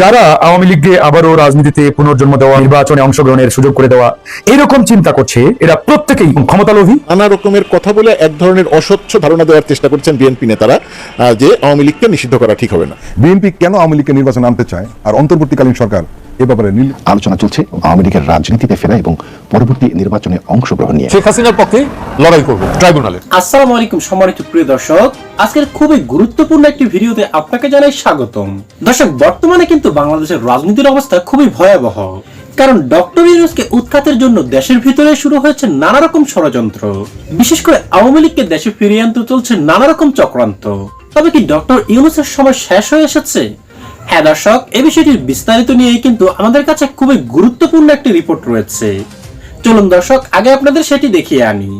যারা আওয়ামী লীগকে আবারও রাজনীতিতে পুনর্জন্ম দেওয়া, নির্বাচনে অংশগ্রহণের সুযোগ করে দেওয়া এরকম চিন্তা করছে, এরা প্রত্যেকেই ক্ষমতালোভী। নানা রকমের কথা বলে এক ধরনের অস্বচ্ছ ধারণা দেওয়ার চেষ্টা করছেন বিএনপি নেতারা যে আওয়ামী লীগকে নিষিদ্ধ করা ঠিক হবে না। বিএনপি কেন আওয়ামী লীগকে নির্বাচনে আনতে চায় আর অন্তর্বর্তীকালীন সরকার এ ব্যাপারে আলোচনা চলছে আওয়ামী লীগের রাজনীতিতে ফেরা এবং পরবর্তী নির্বাচনে অংশগ্রহণ নিয়ে। শেখ হাসিনার পক্ষে লড়াই করব ট্রাইব্যুনালে। আসসালামু আলাইকুম সম্মানিত প্রিয় দর্শক, আজকের খুবই গুরুত্বপূর্ণ একটি ভিডিওতে আপনাকে জানাই স্বাগতম। দর্শক, বর্তমানে কিন্তু বাংলাদেশের রাজনীতির অবস্থা খুবই ভয়াবহ, কারণ ডক্টর ইউনূসকে উৎখাতের জন্য দেশের ভিতরে শুরু হয়েছে নানা রকম ষড়যন্ত্র। বিশেষ করে আওয়ামী লীগকে দেশে ফিরিয়ে আনতে চলছে নানা রকম চক্রান্ত। তবে কি ডক্টর ইউনূসের সময় শেষ হয়ে এসেছে? হ্যাঁ দর্শক, এই বিষয়টির বিস্তারিত নিয়ে কিন্তু আমাদের কাছে খুবই গুরুত্বপূর্ণ একটি রিপোর্ট রয়েছে। চলুন দর্শক, আগে আপনাদের সেটি দেখিয়ে আনি।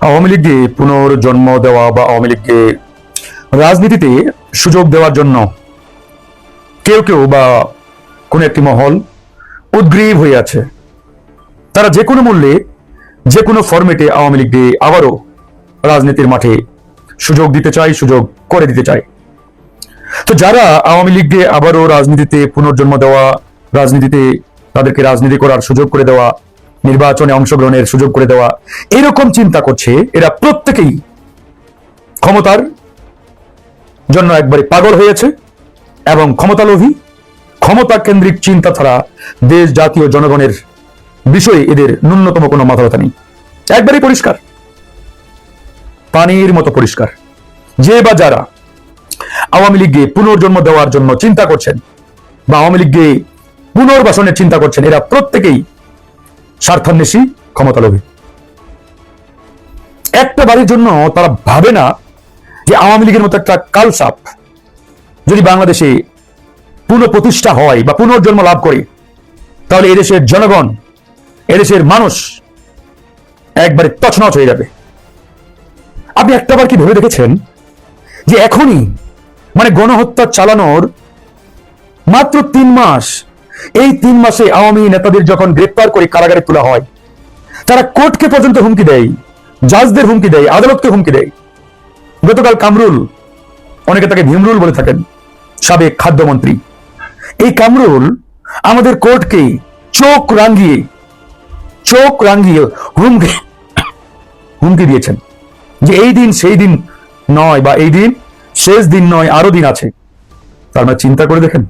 আওয়ামী লীগকে পুনর্জন্ম দেওয়া বা আওয়ামী লীগকে রাজনীতিতে সুযোগ দেওয়ার জন্য কেউ কেউ বা কোন একটি মহল উদ্গ্রীব হয়ে আছে। তারা যে কোনো মূল্যে যে কোনো ফরম্যাটে আওয়ামী লীগকে আবারও রাজনীতির মাঠে সুযোগ দিতে চায়, সুযোগ করে দিতে চায়। তো যারা আওয়ামী লীগকে আবারও রাজনীতিতে পুনর্জন্ম দেওয়া, রাজনীতিতে তাদেরকে রাজনীতি করার সুযোগ করে দেওয়া, নির্বাচনে অংশগ্রহণের সুযোগ করে দেওয়া এরকম চিন্তা করছে, এরা প্রত্যেকেই ক্ষমতার জন্য একবারে পাগল হয়েছে এবং ক্ষমতালোভী। ক্ষমতা কেন্দ্রিক চিন্তা ছাড়া দেশ, জাতীয় জনগণের বিষয়ে এদের ন্যূনতম কোনো মাথা ব্যথা নেই। একবারই পরিষ্কার, পানির মতো পরিষ্কার। যে বা যারা আওয়ামী লীগকে পুনর্জন্ম দেওয়ার জন্য চিন্তা করছেন বা আওয়ামী লীগকে পুনর্বাসনের চিন্তা করছেন, এরা প্রত্যেকেই স্বার্থান্বেষী, ক্ষমতালোভী। একটা বাড়ির জন্য তারা ভাবে না যে আওয়ামী লীগের মতো একটা কালসাপ যদি বাংলাদেশে পুনঃপ্রতিষ্ঠা হয় বা পুনর্জন্ম লাভ করে, তাহলে এদেশের জনগণ, এদেশের মানুষ একবারে তছনছ হয়ে যাবে। আপনি একটাবার কি ভেবে দেখেছেন যে এখনই মানে গণহত্যা চালানোর মাত্র 3 মাস, এই 3 মাসে আওয়ামী নেতাদের যখন গ্রেপ্তার করে কারাগারে তোলা হয়, তারা কোর্টকে পর্যন্ত হুমকি দেয়, জাজদের হুমকি দেয়, আদালতকে হুমকি দেয়। গতকাল কামরুল, অনেকে তাকে ভীমরুল বলে থাকেন, সাবেক খাদ্যমন্ত্রী, এই কামরুল আমাদের কোর্টকে চোখ রাঙ্গিয়ে হুমকি দিয়েছেন যে এই দিন সেই দিন নয়, বা এই দিন শেষ দিন নয়, আরো দিন আছে। তার মানে চিন্তা করে দেখেন,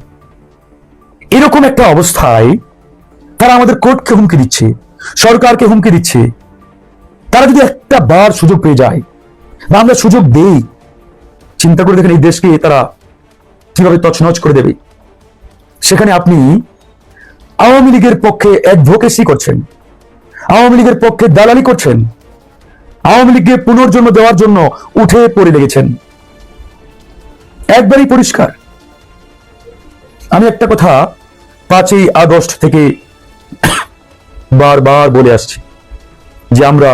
এরকম একটা অবস্থায় তারা আমাদের কোর্টকে হুমকি দিচ্ছে, সরকারকে হুমকি দিচ্ছে। তারা যদি একটা বার সুযোগ পেয়ে যায় বা আমরা সুযোগ দেই, চিন্তা করে দেখেন এই দেশকে তারা কিভাবে তছনছ করে দেবে। সেখানে আপনি আওয়ামী লীগের পক্ষে অ্যাডভোকেসি করছেন, আওয়ামী লীগের পক্ষে দালালি করছেন, আওয়ামী লীগকে পুনর্জন্ম দেওয়ার জন্য উঠে পড়ে লেগেছেন। একবারই পরিষ্কার। আমি একটা কথা 5ই আগস্ট থেকে বারবার বলে আসছি যে আমরা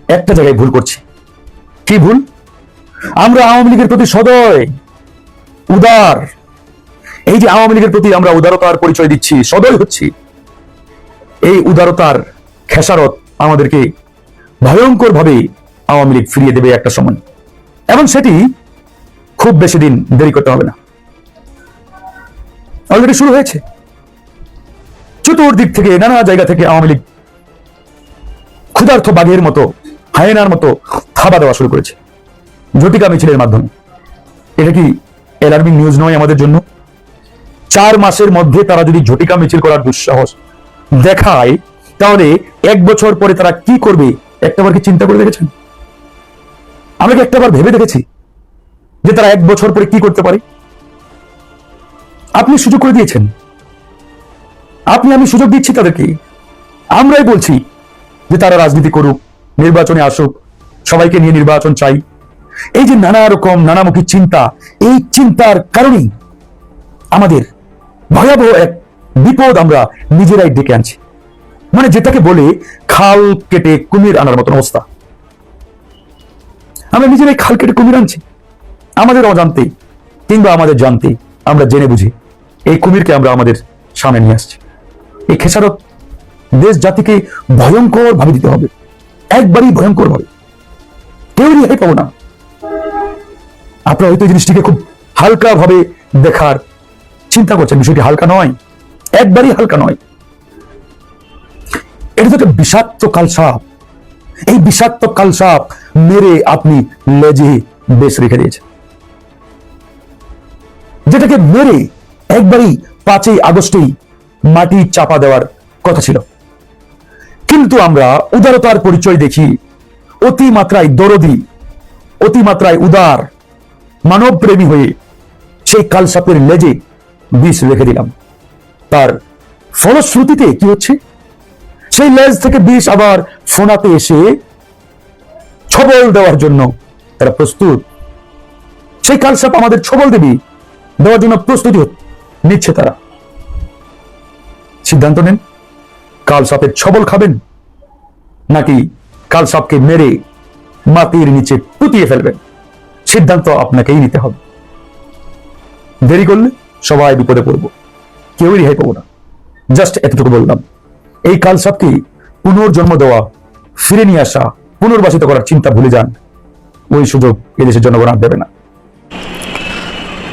একটা জায়গায় ভুল করছি। কি ভুল? আমরা আওয়ামী লীগের প্রতি সদয় উদার, এই যে আওয়ামী লীগের প্রতি আমরা উদারতার পরিচয় দিচ্ছি, সদয় হচ্ছি, এই উদারতার খেসারত আমাদেরকে ভয়ঙ্কর ভাবে আওয়ামী লীগ ফিরিয়ে দেবে একটা সময়, এবং সেটি খুব বেশি দিন দেরি করতে হবে না। অলরেডি শুরু হয়েছে। চতুর্দিক থেকে, নানা জায়গা থেকে আওয়ামী লীগ ক্ষুধার্ত বাঘের মতো, হায়েনার মতো থাবা দেওয়া শুরু করেছে ঝটিকা মিছিলের মাধ্যমে। এটা কি অ্যালার্মিং নিউজ নয় আমাদের জন্য? 4 মাসের মধ্যে তারা যদি ঝটিকা মিছিল করার দুঃসাহস দেখায়, তাহলে 1 বছর পরে তারা কি করবে একটাবার কি চিন্তা করে দেখেছেন? আমরা কি একটাবার ভেবে দেখেছি যে তারা 1 বছর পরে কি করতে পারে? আপনি সুযোগ করে দিয়েছেন, আমি সুযোগ দিচ্ছি তাদেরকে। আমরাই বলছি যে তারা রাজনীতি করুক, নির্বাচনে আসুক, সবাইকে নিয়ে নির্বাচন চাই। এই যে নানা রকম নানামুখী চিন্তা, এই চিন্তার কারণেই আমাদের ভয়াবহ এক বিপদ আমরা নিজেরাই ডেকে আনছি। মানে যেটাকে বলে খাল কেটে কুমির আনার মতন অবস্থা। আমরা নিজেরাই খাল কেটে কুমির আনছি, আমাদের অজান্তে কিংবা আমাদের জানতে, আমরা জেনে বুঝি এই কুমিরকে আমরা আমাদের সামনে নিয়ে আসছি। এই খেসারত দেশ জাতিকে ভয়ঙ্কর ভাবে দিতে হবে, একবারই ভয়ঙ্কর ভাবে। কেউ রেহাই পাবো না। আপনারা হয়তো এই জিনিসটিকে খুব হালকা ভাবে দেখার চিন্তা করছেন বিষয়টি হালকা নয়, একবারই হালকা নয়। এটা তো একটা বিষাক্ত কালসাপ। এই বিষাক্ত কালসাপ মেরে আপনি লেজে বেশ রেখে দিয়েছেন, যেটাকে মেরে একবারই 5ই আগস্টেই মাটি চাপা দেওয়ার কথা ছিল। কিন্তু আমরা উদারতার পরিচয় দেখি, অতিমাত্রায় দরদি, অতিমাত্রায় উদার, মানব প্রেমী হয়ে সেই কালসাপের লেজে বিষ রেখে দিলাম। তার ফলশ্রুতিতে কি হচ্ছে, সেই লেজ থেকে বিষ আবার ফোনাতে এসে ছবল দেওয়ার জন্য তারা প্রস্তুত। সেই কালসাপ আমাদের ছবল দেওয়ার জন্য প্রস্তুতি নিচ্ছে তারা। সিদ্ধান্ত নেন, কালসাপের ছবল খাবেন নাকি কালসাপকে মেরে মাটির নিচে পুঁতিয়ে ফেলবেন। সিদ্ধান্ত আপনাকেই নিতে হবে। দেরি করলে সবাই বিপদে পড়ব, কেউই রেহাই পাবো না। জাস্ট এতটুকু বললাম। এই কালসাপকে পুনর্জন্ম দেওয়া, ফিরে নিয়ে আসা, পুনর্বাসিত করার চিন্তা ভুলে যান। ওই সুযোগ এদেশের জনগণ আর দেবে না।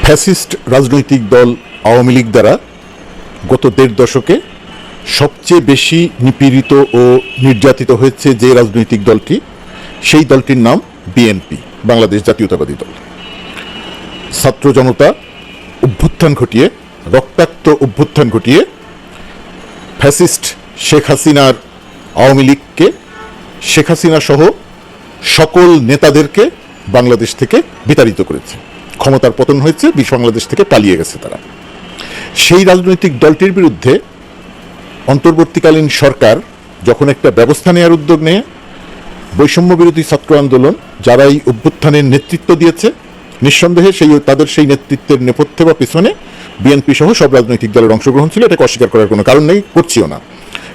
ফ্যাসিস্ট রাজনৈতিক দল আওয়ামী লীগ দ্বারা গত 1.5 দশকে সবচেয়ে বেশি নিপীড়িত ও নির্যাতিত হয়েছে যে রাজনৈতিক দলটি, সেই দলটির নাম বিএনপি, বাংলাদেশ জাতীয়তাবাদী দল। ছাত্র জনতা অভ্যুত্থান ঘটিয়ে, রক্তাক্ত অভ্যুত্থান ঘটিয়ে ফ্যাসিস্ট শেখ হাসিনার আওয়ামী লীগকে, শেখ হাসিনা সহ সকল নেতাদেরকে বাংলাদেশ থেকে বিতাড়িত করেছে। ক্ষমতার পতন হয়েছে, বাংলাদেশ থেকে পালিয়ে গেছে তারা। সেই রাজনৈতিক দলটির বিরুদ্ধে অন্তর্বর্তীকালীন সরকার যখন একটা ব্যবস্থা নেওয়ার উদ্যোগ নেয়, বৈষম্য বিরোধী ছাত্র আন্দোলন যারা এই অভ্যুত্থানের নেতৃত্ব দিয়েছে, নিঃসন্দেহে তাদের সেই নেতৃত্বের নেপথ্যে বা পেছনে বিএনপি সহ সব রাজনৈতিক দলের অংশগ্রহণ ছিল। এটাকে অস্বীকার করার কোনো কারণ নেই, করছিও না।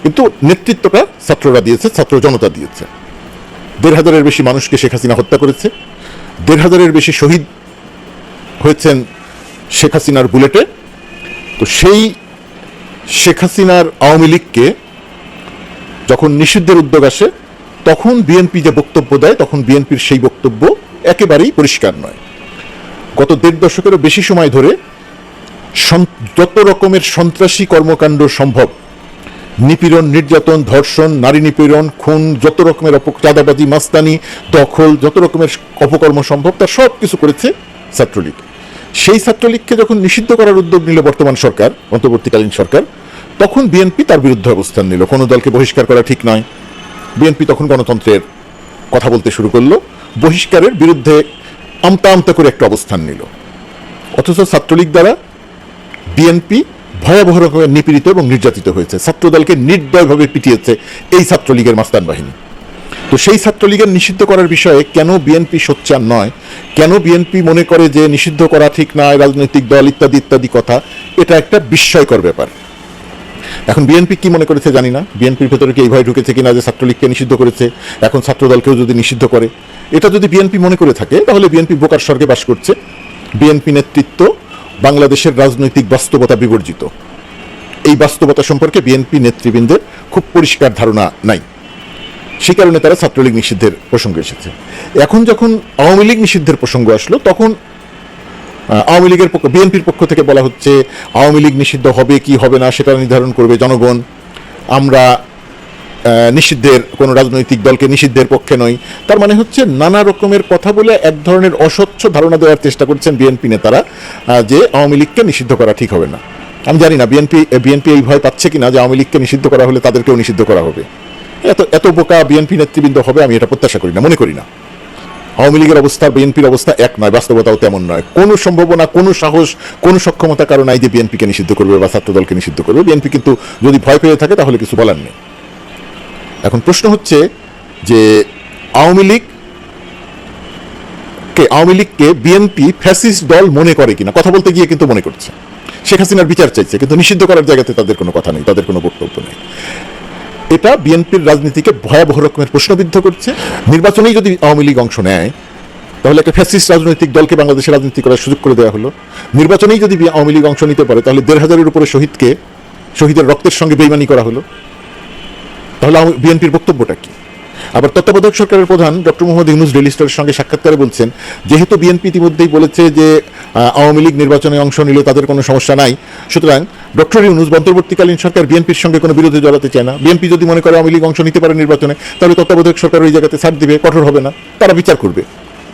কিন্তু নেতৃত্বটা ছাত্ররা দিয়েছে, ছাত্র জনতা দিয়েছে। 1,500-এর বেশি মানুষকে শেখ হাসিনা হত্যা করেছে, 1,500-এর বেশি শহীদ হয়েছেন শেখ হাসিনার বুলেটে। তো সেই শেখ হাসিনার আওয়ামী লীগকে যখন নিষিদ্ধের উদ্যোগ আসে, তখন বিএনপি যে বক্তব্য দেয়, তখন বিএনপির সেই বক্তব্য একেবারেই পরিষ্কার নয়। গত 1.5 দশকেরও বেশি সময় ধরে যত রকমের সন্ত্রাসী কর্মকাণ্ড সম্ভব, নিপীড়ন, নির্যাতন, ধর্ষণ, নারী নিপীড়ন, খুন, যত রকমের চাঁদাবাজি, মাস্তানি, দখল, যত রকমের অপকর্ম সম্ভব, তার সব কিছু করেছে ছাত্রলীগ। সেই ছাত্রলীগকে যখন নিষিদ্ধ করার উদ্যোগ নিল বর্তমান সরকার, অন্তর্বর্তীকালীন সরকার, তখন বিএনপি তার বিরুদ্ধে অবস্থান নিল। কোনো দলকে বহিষ্কার করা ঠিক নয়। বিএনপি তখন গণতন্ত্রের কথা বলতে শুরু করলো, বহিষ্কারের বিরুদ্ধে আমতা আমতা করে একটা অবস্থান নিল। অথচ ছাত্রলীগ দ্বারা বিএনপি ভয়াবহ রকমের নিপীড়িত এবং নির্যাতিত হয়েছে। ছাত্রদলকে নির্দয়ভাবে পিটিয়েছে এই ছাত্রলীগের মাস্তান বাহিনী। তো সেই ছাত্রলীগের নিষিদ্ধ করার বিষয়ে কেন বিএনপি সোচ্চার নয়, কেন বিএনপি মনে করে যে নিষিদ্ধ করা ঠিক নয়, রাজনৈতিক দল ইত্যাদি ইত্যাদি কথা, এটা একটা বিস্ময়কর ব্যাপার। এখন বিএনপি কি মনে করেছে জানি না, বিএনপির ভেতরে কি এই ভয় ঢুকেছে কিনা যে ছাত্রলীগকে নিষিদ্ধ করেছে, এখন ছাত্রদলকেও যদি নিষিদ্ধ করে, এটা যদি বিএনপি মনে করে থাকে, তাহলে বিএনপি বোকার স্বর্গে বাস করছে। বিএনপি নেতৃত্ব বাংলাদেশের রাজনৈতিক বাস্তবতা বিবর্জিত। এই বাস্তবতা সম্পর্কে বিএনপি নেতৃবৃন্দের খুব পরিষ্কার ধারণা নাই। সেই কারণে তারা ছাত্রলীগ নিষিদ্ধের প্রসঙ্গে এসেছে। এখন যখন আওয়ামী লীগ নিষিদ্ধের প্রসঙ্গ আসলো, তখন আওয়ামী লীগের বিএনপির পক্ষ থেকে বলা হচ্ছে আওয়ামী লীগ নিষিদ্ধ হবে কি হবে না সেটা নির্ধারণ করবে জনগণ, আমরা নিষিদ্ধের কোনো রাজনৈতিক দলকে নিষিদ্ধের পক্ষে নই। তার মানে হচ্ছে নানা রকমের কথা বলে এক ধরনের অস্বচ্ছ ধারণা দেওয়ার চেষ্টা করছেন বিএনপি নেতারা যে আওয়ামী লীগকে নিষিদ্ধ করা ঠিক হবে না। আমি জানি না বিএনপি এই ভয় পাচ্ছে কিনা যে আওয়ামী লীগকে নিষিদ্ধ করা হলে তাদেরকেও নিষিদ্ধ করা হবে। এত বোকা বিএনপি নেতৃবৃন্দ হবে আমি এটা প্রত্যাশা করি না, মনে করি না। আওয়ামী লীগের অবস্থা বিএনপির অবস্থা এক নয়, বাস্তবতাও তেমন নয়। কোনো সম্ভাবনা, কোনো সাহস, কোনো সক্ষমতা কারণ নাই যে বিএনপিকে নিষিদ্ধ করবে বা ছাত্রদলকে নিষিদ্ধ করবে। বিএনপি কিন্তু যদি ভয় পেয়ে থাকে তাহলে কিছু বলার নেই। এখন প্রশ্ন হচ্ছে যে আওয়ামী লীগকে বিএনপি ফ্যাসিস্ট দল মনে করে কিনা, কথা বলতে গিয়ে কিন্তু মনে করছে। শেখ হাসিনার বিচার চাইছে, কিন্তু নিষিদ্ধ করার জায়গাতে তাদের কোনো কথা নেই, তাদের কোনো বক্তব্য নেই। এটা বিএনপির রাজনীতিকে ভয়াবহ রকমের প্রশ্নবিদ্ধ করছে। নির্বাচনেই যদি আওয়ামী লীগ অংশ নেয়, তাহলে একটা ফ্যাসিস্ট রাজনৈতিক দলকে বাংলাদেশে রাজনীতি করার সুযোগ করে দেওয়া হলো। নির্বাচনেই যদি আওয়ামী লীগ অংশ নিতে পারে, তাহলে 1,500-এর উপরে শহীদের রক্তের সঙ্গে বেইমানি করা হলো। তাহলে বিএনপির বক্তব্যটা কি? আবার তত্ত্বাবধায়ক সরকারের প্রধান ডক্টর মোহাম্মদ ইউনূস ডেইলি স্টারের সঙ্গে সাক্ষাৎকারে বলছেন, যেহেতু বিএনপি ইতিমধ্যেই বলেছে যে আওয়ামী লীগ নির্বাচনে অংশ নিলে তাদের কোনো সমস্যা নাই, সুতরাং ডক্টর ইউনূস অন্তর্বর্তীকালীন সরকার বিএনপির সঙ্গে কোনো বিরোধে জড়াতে চায় না। বিএনপি যদি মনে করে আওয়ামী লীগ অংশ নিতে পারে নির্বাচনে, তাহলে তত্ত্বাবধায়ক সরকার ওই জায়গাতে ছাড় দিবে, কঠোর হবে না, তারা বিচার করবে,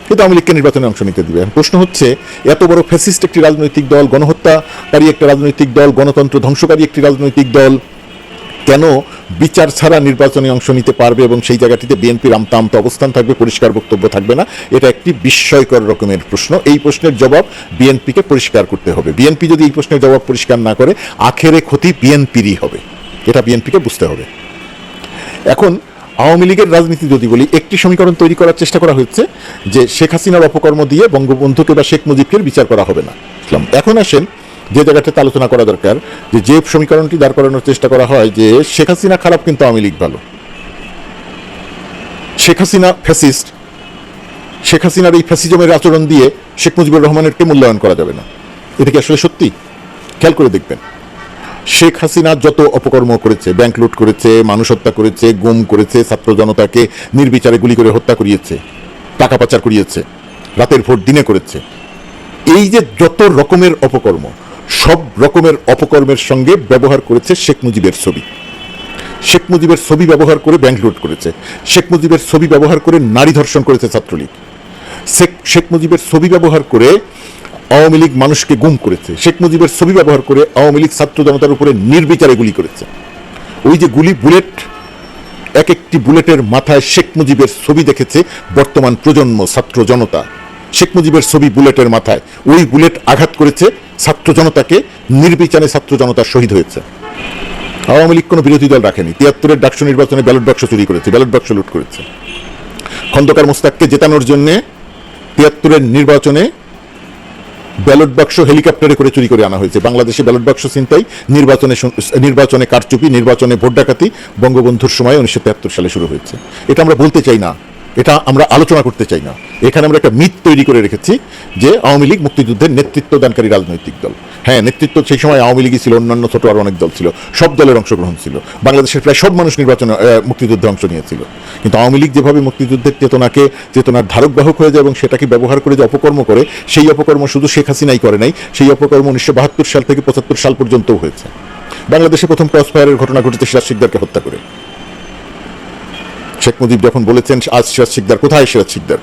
কিন্তু আওয়ামী লীগকে নির্বাচনে অংশ নিতে দিবে। প্রশ্ন হচ্ছে, এত বড় ফ্যাসিস্ট একটি রাজনৈতিক দল, গণহত্যাকারী একটা রাজনৈতিক দল, গণতন্ত্র ধ্বংসকারী একটি রাজনৈতিক দল কেন বিচার ছাড়া নির্বাচনে অংশ নিতে পারবে এবং সেই জায়গাটিতে বিএনপির আমতা আমতা অবস্থান থাকবে, পরিষ্কার বক্তব্য থাকবে না? এটা একটি বিস্ময়কর রকমের প্রশ্ন। এই প্রশ্নের জবাব বিএনপিকে পরিষ্কার করতে হবে। বিএনপি যদি এই প্রশ্নের জবাব পরিষ্কার না করে, আখেরে ক্ষতি বিএনপিরই হবে, এটা বিএনপিকে বুঝতে হবে। এখন আওয়ামী লীগের রাজনীতি যদি বলি, একটি সমীকরণ তৈরি করার চেষ্টা করা হচ্ছে যে শেখ হাসিনার অপকর্ম দিয়ে বঙ্গবন্ধুকে বা শেখ মুজিবকে বিচার করা হবে না। এখন আসেন যে জায়গাটাতে আলোচনা করা দরকার, যে সমীকরণটি দাঁড় করানোর চেষ্টা করা হয় যে শেখ হাসিনা খারাপ কিন্তু আওয়ামী লীগ ভালো, শেখ হাসিনা ফ্যাসিস্ট, শেখ হাসিনার এই ফ্যাসিজমের আচরণ দিয়ে শেখ মুজিবুর রহমানেরকে মূল্যায়ন করা যাবে না। এটা কি আসলে সত্যি? খেয়াল করে দেখবেন, শেখ হাসিনা যত অপকর্ম করেছে, ব্যাংক লুট করেছে, মানুষ হত্যা করেছে, গুম করেছে, ছাত্র জনতাকে নির্বিচারে গুলি করে হত্যা করিয়েছে, টাকা পাচার করিয়েছে, রাতের ভোট দিনে করেছে, এই যে যত রকমের অপকর্ম, সব রকমের অপকর্মের সঙ্গে ব্যবহার করেছে শেখ মুজিবের ছবি। শেখ মুজিবের ছবি ব্যবহার করে ব্যাংক লুট করেছে, শেখ মুজিবের ছবি ব্যবহার করে নারী ধর্ষণ করেছে ছাত্রলীগ, শেখ মুজিবের ছবি ব্যবহার করে আওয়ামী লীগ মানুষকে গুম করেছে, শেখ মুজিবের ছবি ব্যবহার করে আওয়ামী লীগ ছাত্র জনতার উপরে নির্বিচারে গুলি করেছে। ওই যে বুলেট, এক একটি বুলেটের মাথায় শেখ মুজিবের ছবি দেখেছে বর্তমান প্রজন্ম ছাত্র জনতা। শেখ মুজিবের ছবি বুলেটের মাথায়, ওই বুলেট আঘাত করেছে ছাত্র জনতাকে, নির্বিচারে ছাত্র জনতা শহীদ হয়েছে। আওয়ামী লীগ কোনো বিরোধী দল রাখেনি। ৭৩-এর ডাকসু নির্বাচনে ব্যালট বাক্স চুরি করেছে, ব্যালট বাক্স লুট করেছে। খন্দকার মোস্তাককে জেতানোর জন্য ৭৩-এর নির্বাচনে ব্যালট বাক্স হেলিকপ্টারে করে চুরি করে আনা হয়েছে। বাংলাদেশে ব্যালট বাক্স ছিনতাই, নির্বাচনে কারচুপি, নির্বাচনে ভোট ডাকাতি বঙ্গবন্ধুর সময় ১৯৭৩ সালে শুরু হয়েছে। এটা আমরা বলতে চাই না, এটা আমরা আলোচনা করতে চাই না। এখানে আমরা একটা মিথ তৈরি করে রেখেছি যে আওয়ামী লীগ মুক্তিযুদ্ধের নেতৃত্ব দানকারী রাজনৈতিক দল। হ্যাঁ, নেতৃত্ব সেই সময় আওয়ামী লীগই ছিল, অন্যান্য ছোট আরো অনেক দল ছিল, সব দলের অংশগ্রহণ ছিল, বাংলাদেশের প্রায় সব মানুষ মুক্তিযুদ্ধে অংশ নিয়েছিল। কিন্তু আওয়ামী লীগ যেভাবে মুক্তিযুদ্ধের চেতনার ধারক বাহক হয়ে যায় এবং সেটাকে ব্যবহার করে যে অপকর্ম করে, সেই অপকর্ম শুধু শেখ হাসিনাই করে নাই, সেই অপকর্ম ১৯৭২ সাল থেকে ৭৫ সাল পর্যন্তও হয়েছে। বাংলাদেশে প্রথম ক্রস ফায়ারের ঘটনা ঘটেছে সিরাজ শিকদারকে হত্যা করে। শেখ মুজিব যখন বলেছেন আজ সিরাজ শিকদার কোথায়, সিরাজ শিকদার,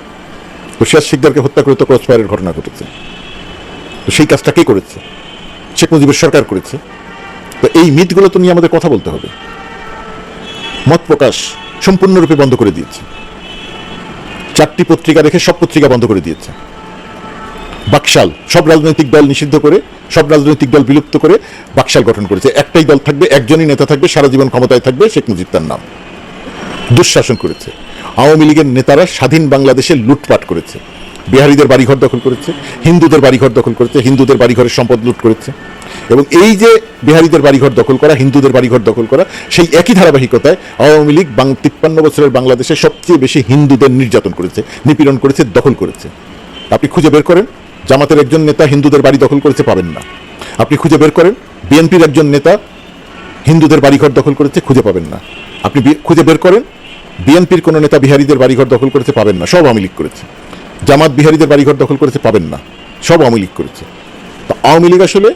তো সিরাজ শিকদারকে হত্যা করে তো ক্রস ফায়ারের ঘটনা ঘটেছে। তো সেই কাজটা কে করেছে? শেখ মুজিবের সরকার করেছে। তো এই মিথগুলো তো নিয়ে আমাদের কথা বলতে হবে। মত প্রকাশ সম্পূর্ণরূপে বন্ধ করে দিয়েছে, 4টি পত্রিকা রেখে সব পত্রিকা বন্ধ করে দিয়েছে। বাকশাল, সব রাজনৈতিক দল নিষিদ্ধ করে, সব রাজনৈতিক দল বিলুপ্ত করে বাকশাল গঠন করেছে। একটাই দল থাকবে, একজনই নেতা থাকবে, সারা জীবন ক্ষমতায় থাকবে, শেখ মুজিব তার নাম। দুঃশাসন করেছে। আওয়ামী লীগের নেতারা স্বাধীন বাংলাদেশে লুটপাট করেছে, বিহারীদের বাড়িঘর দখল করেছে, হিন্দুদের বাড়িঘর দখল করেছে, হিন্দুদের বাড়িঘরের সম্পদ লুট করেছে। এবং এই যে বিহারীদের বাড়িঘর দখল করা, হিন্দুদের বাড়িঘর দখল করা, সেই একই ধারাবাহিকতায় আওয়ামী লীগ 53 বছরের বাংলাদেশে সবচেয়ে বেশি হিন্দুদের নির্যাতন করেছে, নিপীড়ন করেছে, দখল করেছে। আপনি খুঁজে বের করেন, জামাতের একজন নেতা হিন্দুদের বাড়ি দখল করেছে, পাবেন না। আপনি খুঁজে বের করেন, বিএনপির একজন নেতা হিন্দুদের বাড়িঘর দখল করেছে, খুঁজে পাবেন না। আপনি খুঁজে বের করেন, বিএনপির কোনো নেতা বিহারীদের বাড়িঘর দখল করেছে, পাবেন না। সব আওয়ামী লীগ করেছে। জামাত বিহারীদের বাড়িঘর দখল করেছে, পাবেন না। সব আওয়ামী লীগ করেছে। তো আওয়ামী লীগ আসলে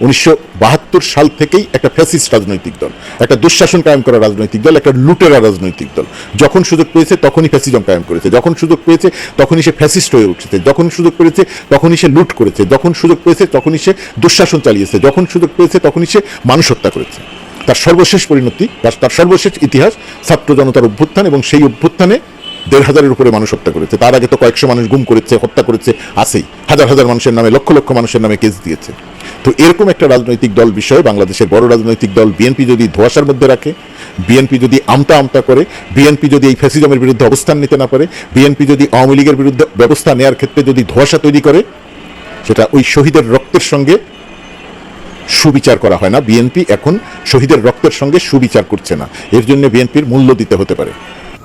1972 সাল থেকেই একটা ফ্যাসিস্ট রাজনৈতিক দল, একটা দুঃশাসন কায়েম করা রাজনৈতিক দল, একটা লুটেরা রাজনৈতিক দল। যখন সুযোগ পেয়েছে তখনই ফ্যাসিজম কায়েম করেছে, যখন সুযোগ পেয়েছে তখনই সে ফ্যাসিস্ট হয়ে উঠেছে, যখন সুযোগ পেয়েছে তখনই সে লুট করেছে, যখন সুযোগ পেয়েছে তখনই সে দুঃশাসন চালিয়েছে, যখন সুযোগ পেয়েছে তখনই সে মানুষ হত্যা করেছে। তার সর্বশেষ পরিণতি, তার সর্বশেষ ইতিহাস ছাত্র জনতার অভ্যুত্থান, এবং সেই অভ্যুত্থানে 1,500-এর উপরে মানুষ হত্যা করেছে। তার আগে তো কয়েকশো মানুষ গুম করেছে, হত্যা করেছে, আছেই। হাজার হাজার মানুষের নামে, লক্ষ লক্ষ মানুষের নামে কেস দিয়েছে। তো এরকম একটা রাজনৈতিক দল বিষয়ে বাংলাদেশের বড় রাজনৈতিক দল বিএনপি যদি ধোঁয়াশার মধ্যে রাখে, বিএনপি যদি আমতা আমতা করে, বিএনপি যদি এই ফ্যাসিজমের বিরুদ্ধে অবস্থান নিতে না পারে, বিএনপি যদি আওয়ামী লীগের বিরুদ্ধে ব্যবস্থা নেওয়ার ক্ষেত্রে যদি ধোঁয়াশা তৈরি করে, সেটা ওই শহীদের রক্তের সঙ্গে সুবিচার করা হয় না। বিএনপি এখন শহীদের রক্তের সঙ্গে সুবিচার করছে না, এর জন্য বিএনপির মূল্য দিতে হতে পারে।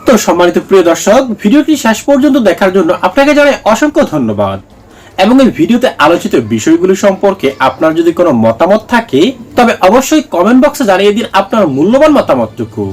তো সম্মানিত প্রিয় দর্শক, ভিডিওটি শেষ পর্যন্ত দেখার জন্য আপনাকে জানাই অসংখ্য ধন্যবাদ। এবং এই ভিডিওতে আলোচিত বিষয়গুলো সম্পর্কে আপনার যদি কোনো মতামত থাকে, তবে অবশ্যই কমেন্ট বক্সে জানিয়ে দিন আপনার মূল্যবান মতামতটুকু।